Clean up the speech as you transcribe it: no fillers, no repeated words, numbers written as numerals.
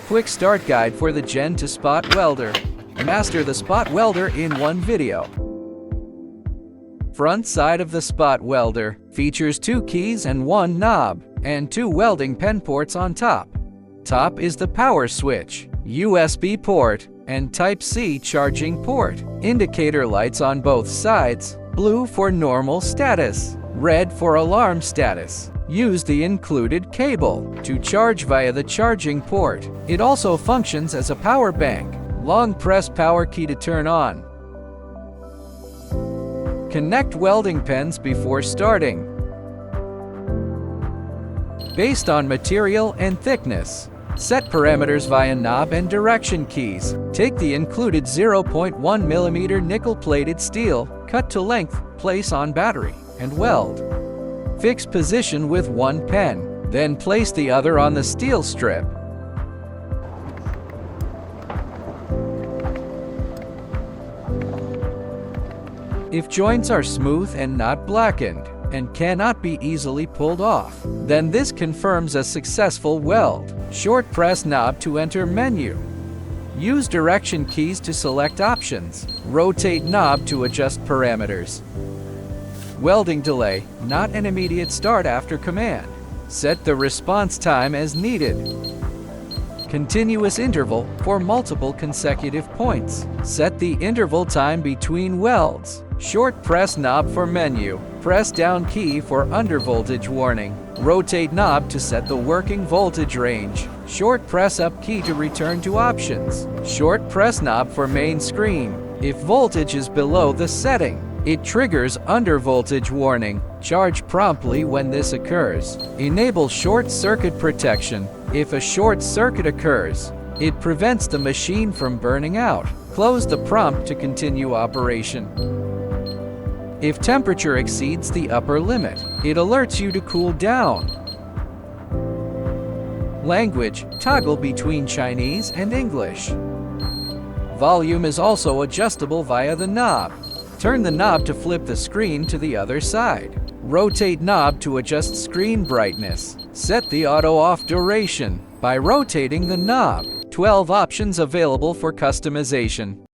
Quick start guide for the Gen 2 spot welder. Master the spot welder in one video. Front side of the spot welder features 2 keys and 1 knob, and 2 welding pen ports on top. Top is the power switch, USB port, and Type-C charging port. Indicator lights on both sides, blue for normal status, red for alarm status. Use the included cable to charge via the charging port. It also functions as a power bank. Long press power key to turn on. Connect welding pens before starting. Based on material and thickness, set parameters via knob and direction keys. Take the included 0.1 mm nickel-plated steel, cut to length, place on battery, and weld. Fix position with one pen, then place the other on the steel strip. If joints are smooth and not blackened, and cannot be easily pulled off, then this confirms a successful weld. Short press knob to enter menu. Use direction keys to select options. Rotate knob to adjust parameters. Welding delay, not an immediate start after command. Set the response time as needed. Continuous interval for multiple consecutive points. Set the interval time between welds. Short press knob for menu. Press down key for undervoltage warning. Rotate knob to set the working voltage range. Short press up key to return to options. Short press knob for main screen. If voltage is below the setting, it triggers undervoltage warning. Charge promptly when this occurs. Enable short circuit protection. If a short circuit occurs, it prevents the machine from burning out. Close the prompt to continue operation. If temperature exceeds the upper limit, it alerts you to cool down. Language, toggle between Chinese and English. Volume is also adjustable via the knob. Turn the knob to flip the screen to the other side. Rotate knob to adjust screen brightness. Set the auto-off duration by rotating the knob. 12 options available for customization.